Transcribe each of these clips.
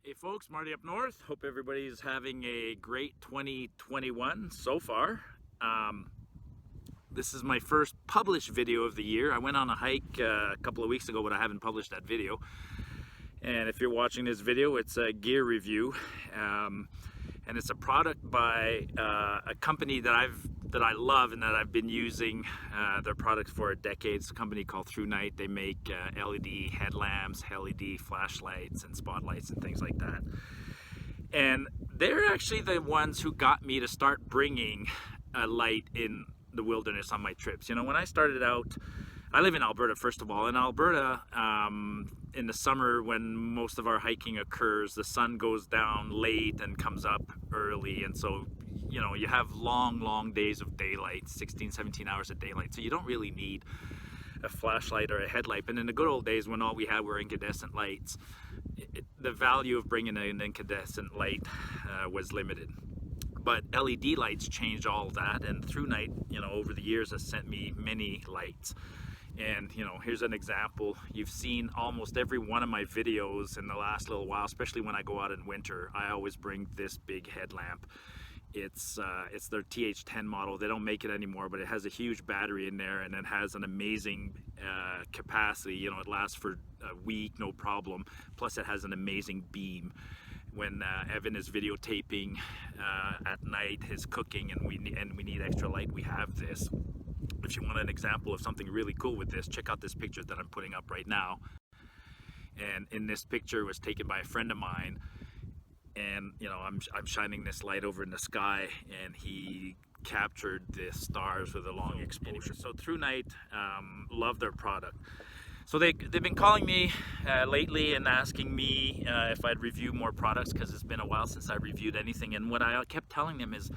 Hey folks, Martyupnorth. Hope everybody's having a great 2021 so far. This is my first published video of the year. I went on a hike a couple of weeks ago, but I haven't published that video. And if you're watching this video, it's a gear review. And it's a product by a company that I love and that I've been using their products for a decade. It's a company called ThruNite. They make LED headlamps, LED flashlights, and spotlights and things like that. And they're actually the ones who got me to start bringing a light in the wilderness on my trips. You know, when I started out, I live in Alberta, first of all. In Alberta, in the summer when most of our hiking occurs, the sun goes down late and comes up early. And so, you know, you have long days of daylight, 16, 17 hours of daylight. So you don't really need a flashlight or a headlight. And in the good old days when all we had were incandescent lights, the value of bringing an incandescent light was limited. But LED lights changed all that, and ThruNite, you know, over the years has sent me many lights. And, you know, here's an example. You've seen almost every one of my videos in the last little while, especially when I go out in winter. I always bring this big headlamp. It's their TH10 model. They don't make it anymore, but it has a huge battery in there, and it has an amazing capacity. You know, it lasts for a week, no problem. Plus, it has an amazing beam. When Evan is videotaping at night, his cooking, and we need extra light, we have this. If you want an example of something really cool with this, check out this picture that I'm putting up right now. And in this picture, it was taken by a friend of mine, and you know, I'm shining this light over in the sky, and he captured the stars with a long exposure. So ThruNite, love their product. So they've been calling me lately and asking me if I'd review more products, because it's been a while since I reviewed anything. And what I kept telling them is,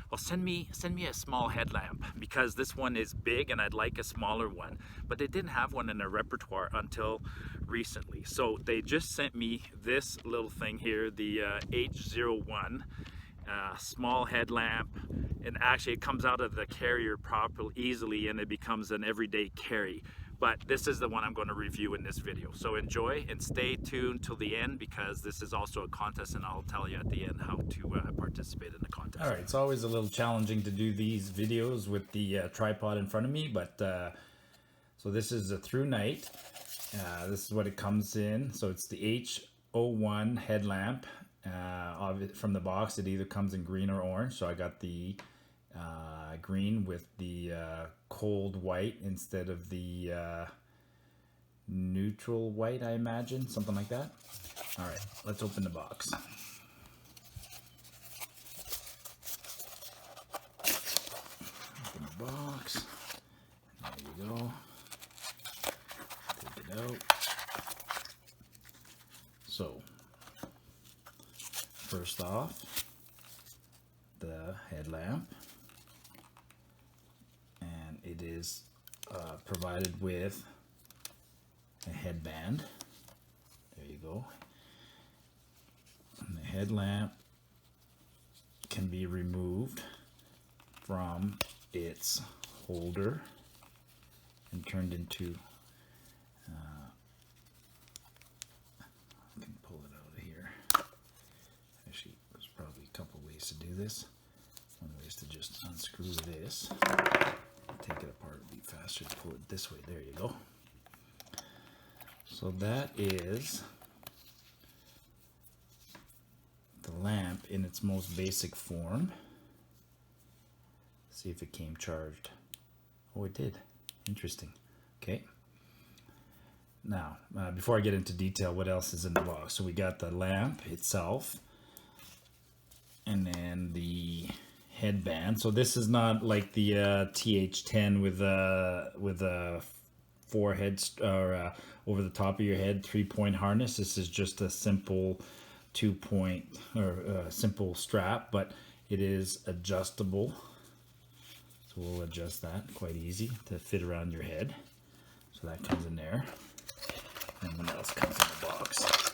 well, send me a small headlamp, because this one is big and I'd like a smaller one. But they didn't have one in their repertoire until recently. So they just sent me this little thing here, the H01 small headlamp. And actually it comes out of the carrier properly, easily, and it becomes an everyday carry. But this is the one I'm going to review in this video. So enjoy and stay tuned till the end, because this is also a contest, and I'll tell you at the end how to participate in the contest. All right, it's always a little challenging to do these videos with the tripod in front of me, but so this is a ThruNite. This is what it comes in. So it's the H01 headlamp. From the box, it either comes in green or orange. So I got the green with the cold white instead of the neutral white, I imagine, something like that. All right, let's open the box. Open the box. There you go. Take it out. So, first off, the headlamp. It is provided with a headband. There you go. And the headlamp can be removed from its holder and turned into, I can pull it out of here. Actually, there's probably a couple ways to do this. One way is to just unscrew this. Take it apart, it'll be faster to pull it this way. There you go. So that is the lamp in its most basic form. See if it came charged. Oh, it did. Interesting. Okay. Now, before I get into detail, what else is in the box? So we got the lamp itself, and then the headband. So this is not like the TH10 with a forehead or over the top of your head 3-point harness. This is just a simple 2-point or simple strap, but it is adjustable. So we'll adjust that quite easy to fit around your head. So that comes in there. And what else comes in the box?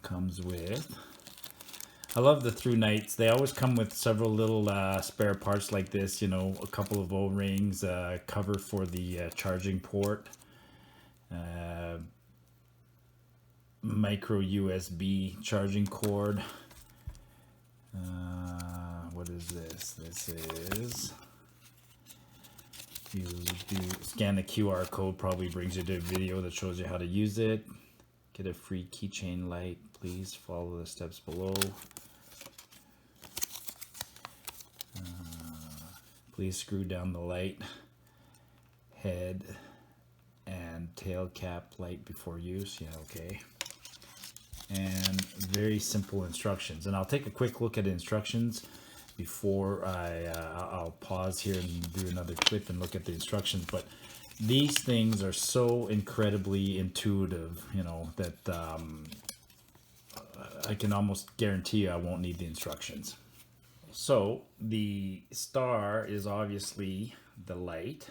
Comes with, I love the ThruNites. They always come with several little spare parts like this, you know, a couple of O-rings, cover for the charging port, micro USB charging cord. What is this? This is, you do scan the QR code, probably brings you to a video that shows you how to use it. Get a free keychain light, please follow the steps below. Please screw down the light, head and tail cap light before use. Yeah, okay. And very simple instructions. And I'll take a quick look at the instructions before I'll pause here and do another clip and look at the instructions. But these things are so incredibly intuitive, you know, that I can almost guarantee you I won't need the instructions. So the star is obviously the light.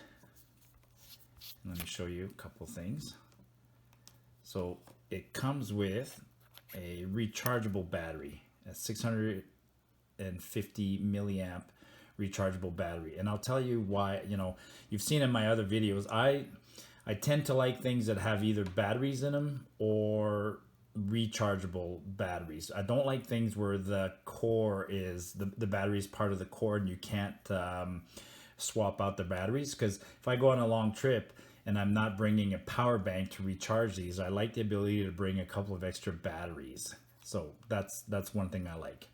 Let me show you a couple things. So it comes with a rechargeable battery, a 650 milliamp rechargeable battery. And I'll tell you why. You know, you've seen in my other videos, I tend to like things that have either batteries in them or rechargeable batteries. I don't like things where the core is, the battery is part of the core and you can't swap out the batteries. Because if I go on a long trip and I'm not bringing a power bank to recharge these, I like the ability to bring a couple of extra batteries. So that's one thing I like.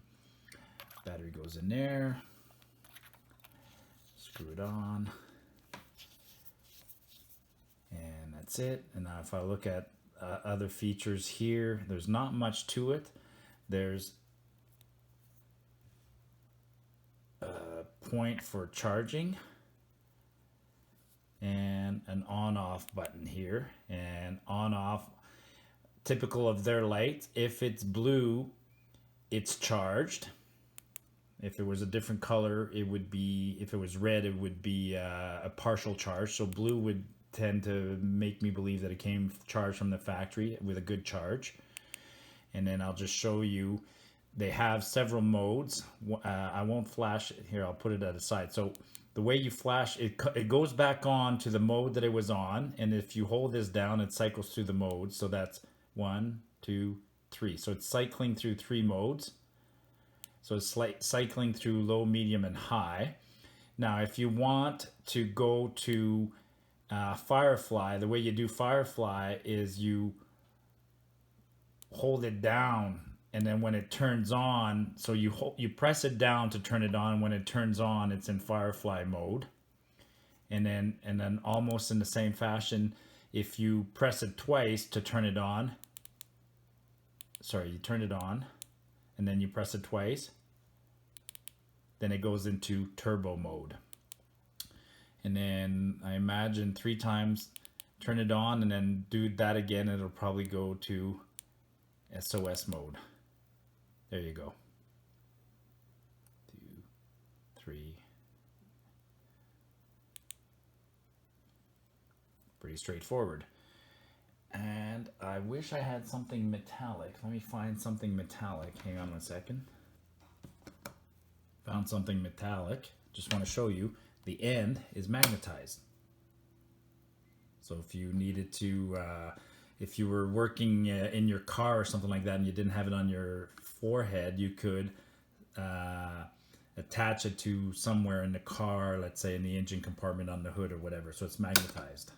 Battery goes in there, screw it on, and that's it. And now if I look at other features here, there's not much to it. There's a point for charging and an on-off button here, and on-off, typical of their lights. If it's blue, it's charged. If it was a different color, it would be, if it was red, it would be a partial charge. So blue would tend to make me believe that it came charged from the factory with a good charge. And then I'll just show you, they have several modes. I won't flash it here, I'll put it at a side. So the way you flash, it goes back on to the mode that it was on. And if you hold this down, it cycles through the modes. So that's 1, 2, 3. So it's cycling through 3 modes. So it's cycling through low, medium, and high. Now, if you want to go to Firefly, the way you do Firefly is you hold it down, and then when it turns on, so you press it down to turn it on. When it turns on, it's in Firefly mode. And then almost in the same fashion, if you press it twice to turn it on, sorry, you turn it on, and then you press it twice, then it goes into turbo mode. And then I imagine 3 times, turn it on, and then do that again, it'll probably go to SOS mode. There you go. 2, 3. Pretty straightforward. And I wish I had something metallic. Let me find something metallic. Hang on 1 second. Found something metallic. Just want to show you. The end is magnetized. So if you needed to, if you were working in your car or something like that and you didn't have it on your forehead, you could attach it to somewhere in the car, let's say in the engine compartment on the hood or whatever. So it's magnetized.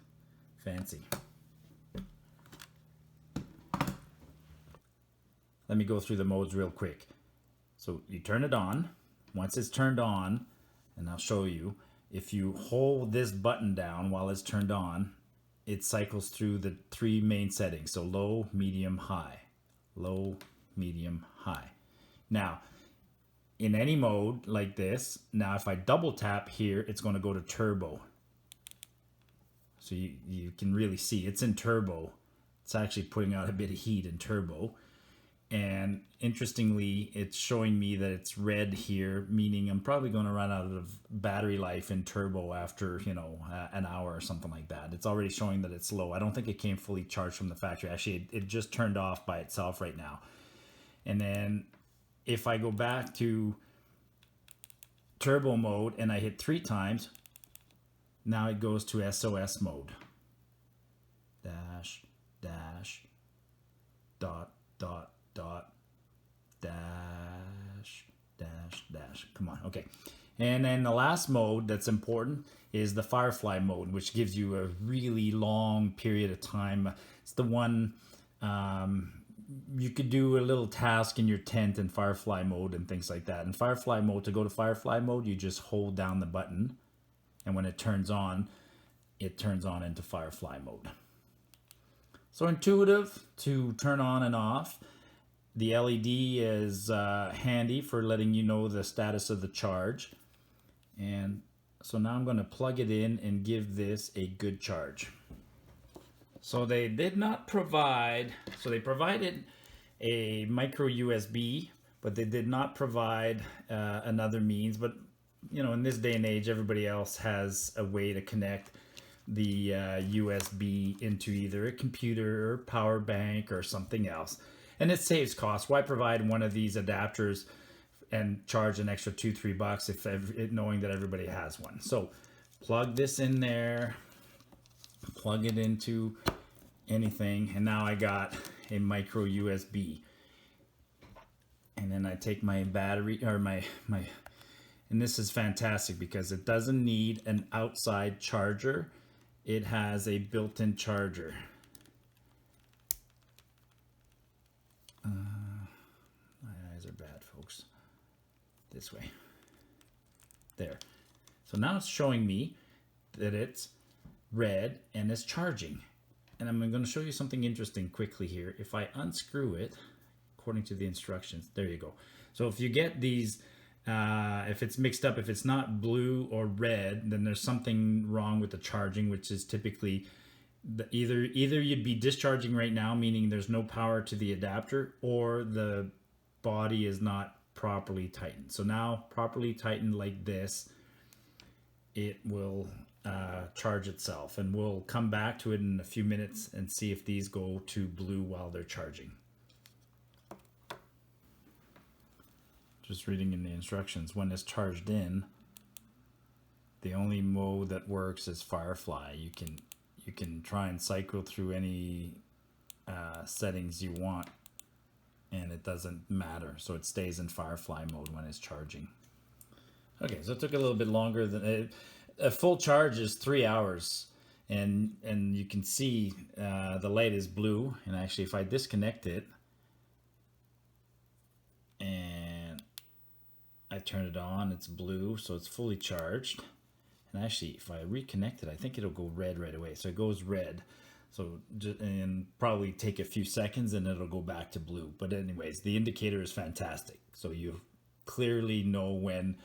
Fancy. Let me go through the modes real quick. So you turn it on. Once it's turned on, and I'll show you, if you hold this button down while it's turned on, it cycles through the 3 main settings. So low, medium, high. Low, medium, high. Now, in any mode like this, now if I double tap here, it's going to go to turbo. So you can really see it's in turbo. It's actually putting out a bit of heat in turbo. And interestingly, it's showing me that it's red here, meaning I'm probably going to run out of battery life in turbo after, you know, an hour or something like that. It's already showing that it's low. I don't think it came fully charged from the factory. Actually, it just turned off by itself right now. And then if I go back to turbo mode and I hit 3 times, now it goes to SOS mode. Dash, dash, dot, dot, dot, dash, dash, dash. Come on, okay. And then the last mode that's important is the Firefly mode, which gives you a really long period of time. It's the one you could do a little task in your tent in Firefly mode and things like that. In Firefly mode, to go to Firefly mode, you just hold down the button, and when it turns on into Firefly mode. So intuitive to turn on and off. The LED is handy for letting you know the status of the charge. And so now I'm going to plug it in and give this a good charge. So they did not provide, so they provided a micro USB, but they did not provide another means. But you know, in this day and age, everybody else has a way to connect the USB into either a computer or power bank or something else. And it saves costs. Why provide one of these adapters and charge an extra $2-3 if knowing that everybody has one? So plug this in there, plug it into anything, and now I got a micro USB. And then I take my battery or my and this is fantastic because it doesn't need an outside charger. It has a built-in charger. My eyes are bad, folks. This way. There. So now it's showing me that it's red and it's charging. And I'm going to show you something interesting quickly here. If I unscrew it, according to the instructions, there you go. So if you get these, if it's mixed up, if it's not blue or red, then there's something wrong with the charging, which is typically either you'd be discharging right now, meaning there's no power to the adapter, or the body is not properly tightened. So now, properly tightened like this, it will charge itself, and we'll come back to it in a few minutes and see if these go to blue while they're charging. Just reading in the instructions, when it's charged in, the only mode that works is Firefly. You can try and cycle through any settings you want, and it doesn't matter. So it stays in Firefly mode when it's charging. Okay, so it took a little bit longer than a full charge is 3 hours, and you can see the light is blue. And actually, if I disconnect it and I turn it on, it's blue, so it's fully charged. And actually, if I reconnect it, I think it'll go red right away. So it goes red. So, and probably take a few seconds and it'll go back to blue. But anyways, the indicator is fantastic. So you clearly know when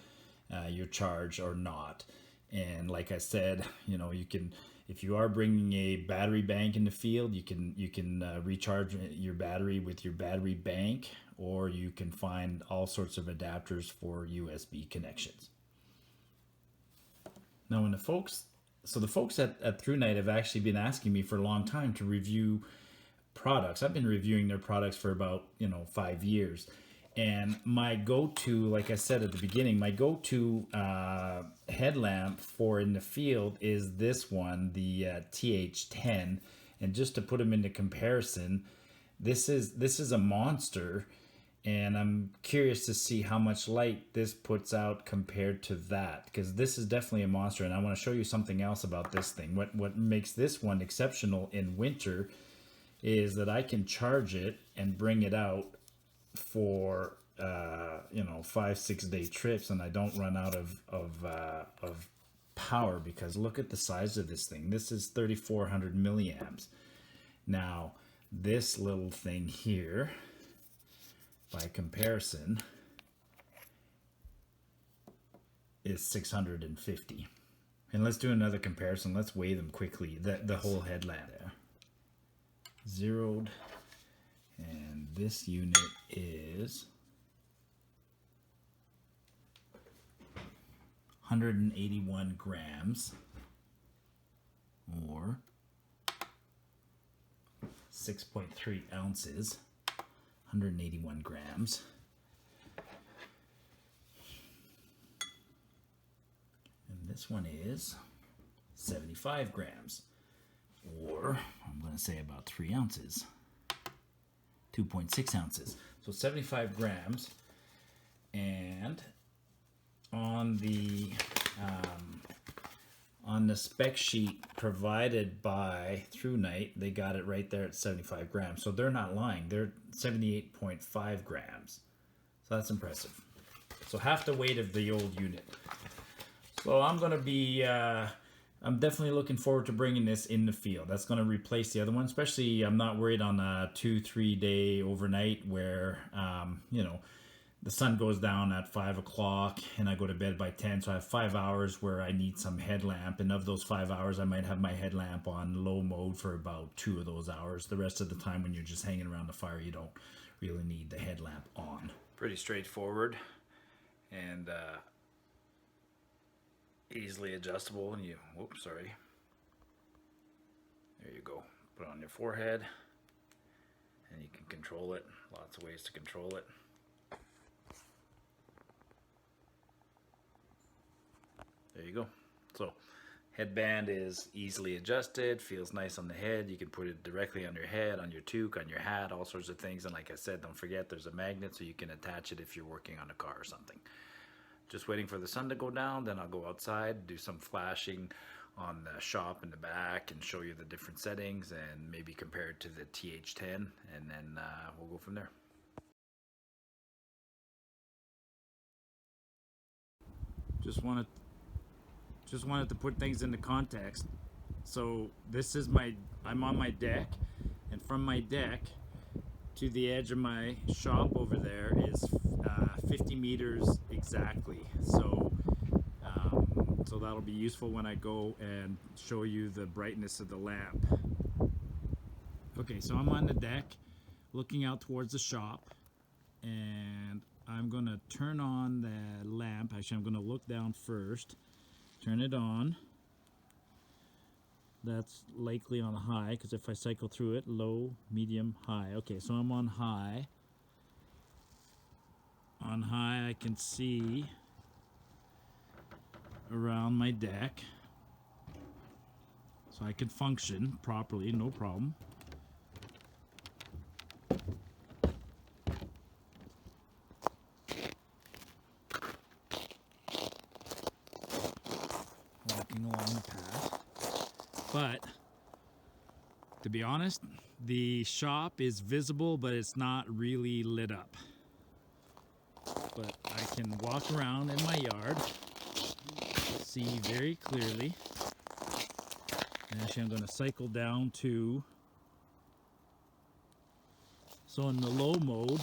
you're charged or not. And like I said, you know, you can, if you are bringing a battery bank in the field, you can recharge your battery with your battery bank, or you can find all sorts of adapters for USB connections. Now, when the folks at ThruNite have actually been asking me for a long time to review products. I've been reviewing their products for about 5 years, and my go-to, like I said at the beginning, my go-to headlamp for in the field is this one, the TH10. And just to put them into comparison, this is a monster. And I'm curious to see how much light this puts out compared to that, because this is definitely a monster. And I want to show you something else about this thing. What makes this one exceptional in winter is that I can charge it and bring it out for 5-6 day trips, and I don't run out of power, because look at the size of this thing. This is 3,400 milliamps. Now this little thing here, by comparison, is 650. And let's do another comparison. Let's weigh them quickly. The whole headlamp there. Zeroed. And this unit is 181 grams, or 6.3 ounces. 181 grams. And this one is 75 grams, or I'm going to say about 3 ounces. 2.6 ounces. So 75 grams. And on the spec sheet provided by ThruNite, they got it right there at 75 grams. So they're not lying. They're 78.5 grams. So that's impressive. So half the weight of the old unit. So I'm going to be, I'm definitely looking forward to bringing this in the field. That's going to replace the other one. Especially I'm not worried on a 2-3 day overnight where, you know, the sun goes down at 5 o'clock and I go to bed by 10. So I have 5 hours where I need some headlamp. And of those 5 hours, I might have my headlamp on low mode for about 2 of those hours. The rest of the time when you're just hanging around the fire, you don't really need the headlamp on. Pretty straightforward and easily adjustable. And you, whoops, sorry. There you go. Put it on your forehead and you can control it. Lots of ways to control it. There you go. So headband is easily adjusted, feels nice on the head. You can put it directly on your head, on your toque, on your hat, all sorts of things. And like I said, don't forget there's a magnet so you can attach it if you're working on a car or something. Just waiting for the sun to go down, then I'll go outside, do some flashing on the shop in the back and show you the different settings and maybe compare it to the TH10, and then we'll go from there. Just wanted to put things into context. So this is I'm on my deck, and from my deck to the edge of my shop over there is 50 meters exactly. So so that'll be useful when I go and show you the brightness of the lamp. Okay, so I'm on the deck looking out towards the shop, and I'm gonna turn on the lamp. Actually, I'm gonna look down first. Turn it on. That's likely on high, because if I cycle through it, low, medium, high. Okay, so I'm on high. On high, I can see around my deck. So I can function properly, no problem. Along the path, but to be honest, the shop is visible, but it's not really lit up. But I can walk around in my yard, see very clearly. And actually, I'm going to cycle down to, so in the low mode,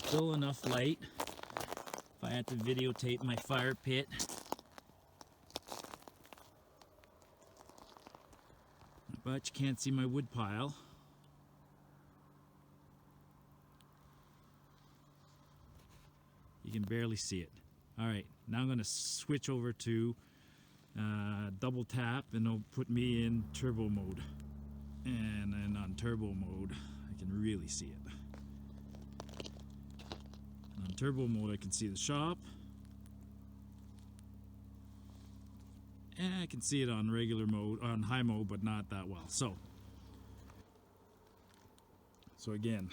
still enough light. If I had to videotape my fire pit, but you can't see my wood pile. You can barely see it. All right, now I'm going to switch over to double tap, and it'll put me in turbo mode. And then on turbo mode, I can really see it. On turbo mode, I can see the shop. And I can see it on regular mode, on high mode, but not that well. So again,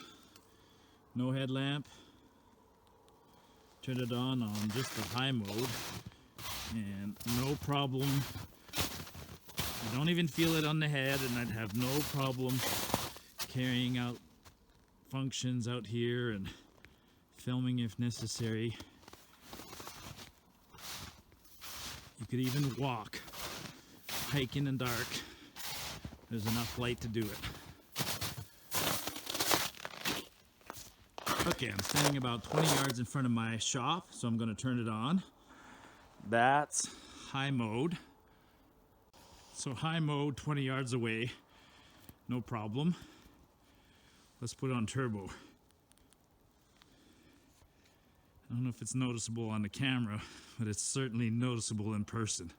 no headlamp. Turn it on just the high mode, and no problem. I don't even feel it on the head, and I'd have no problem carrying out functions out here and filming if necessary. You could even walk, hike in the dark. There's enough light to do it. Okay, I'm standing about 20 yards in front of my shop, so I'm going to turn it on. That's high mode. So high mode, 20 yards away, no problem. Let's put it on turbo. I don't know if it's noticeable on the camera, but it's certainly noticeable in person.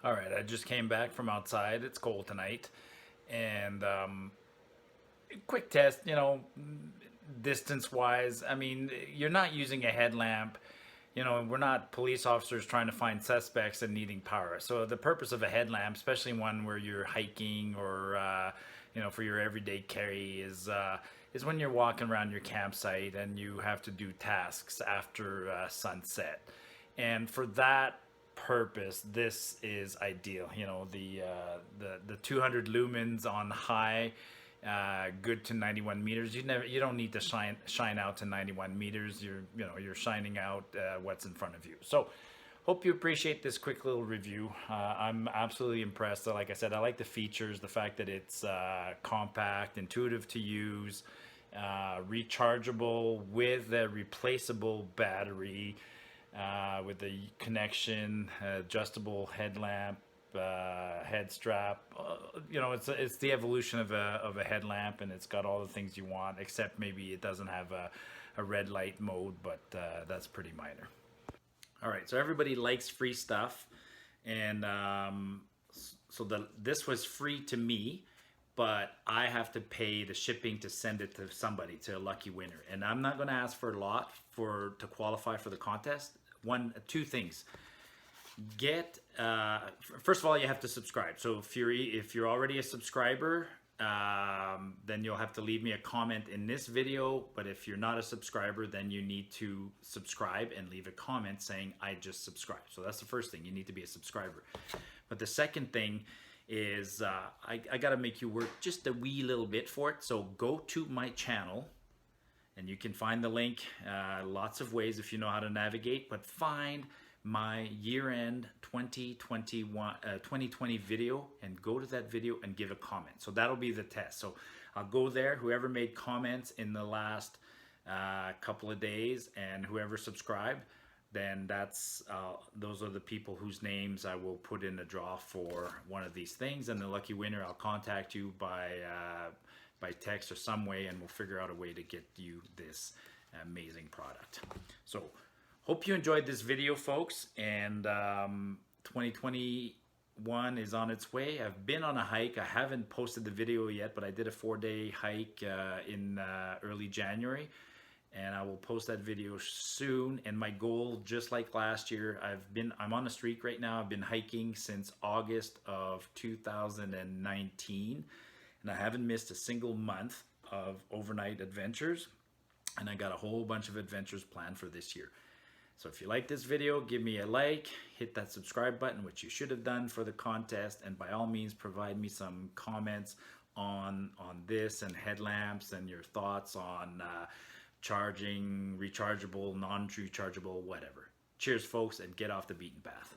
All right, I just came back from outside. It's cold tonight, and quick test, you know, distance wise. I mean, you're not using a headlamp. You know, we're not police officers trying to find suspects and needing power. So the purpose of a headlamp, especially one where you're hiking or you know, for your everyday carry, is when you're walking around your campsite and you have to do tasks after sunset. And for that purpose, this is ideal. You know, the 200 lumens on high, good to 91 meters. You don't need to shine out to 91 meters. You're shining out what's in front of you. So hope you appreciate this quick little review. I'm absolutely impressed. Like I said, I like the features, the fact that it's compact, intuitive to use, rechargeable with a replaceable battery, with the connection, adjustable headlamp, head strap. You know, it's the evolution of a headlamp, and it's got all the things you want, except maybe it doesn't have a red light mode, but that's pretty minor. All right, so everybody likes free stuff, and so this was free to me, but I have to pay the shipping to send it to somebody, to a lucky winner. And I'm not going to ask for a lot to qualify for the contest. Two things. First of all, you have to subscribe. So if you're already a subscriber, then you'll have to leave me a comment in this video. But if you're not a subscriber, then you need to subscribe and leave a comment saying I just subscribed. So that's the first thing. You need to be a subscriber. But the second thing is I got to make you work just a wee little bit for it. So go to my channel, and you can find the link lots of ways if you know how to navigate, but find my year-end 2020 video and go to that video and give a comment. So that'll be the test. So I'll go there, whoever made comments in the last couple of days and whoever subscribed, then those are the people whose names I will put in a draw for one of these things, and the lucky winner, I'll contact you by text or some way, and we'll figure out a way to get you this amazing product. So hope you enjoyed this video, folks, and 2021 is on its way. I've been on a hike. I haven't posted the video yet, but I did a 4-day hike in early January, and I will post that video soon. And my goal, just like last year, I'm on a streak right now. I've been hiking since August of 2019, and I haven't missed a single month of overnight adventures, and I got a whole bunch of adventures planned for this year. So if you like this video, give me a like, hit that subscribe button, which you should have done for the contest, and by all means provide me some comments on this and headlamps and your thoughts on charging, rechargeable, non-rechargeable, whatever. Cheers, folks, and get off the beaten path.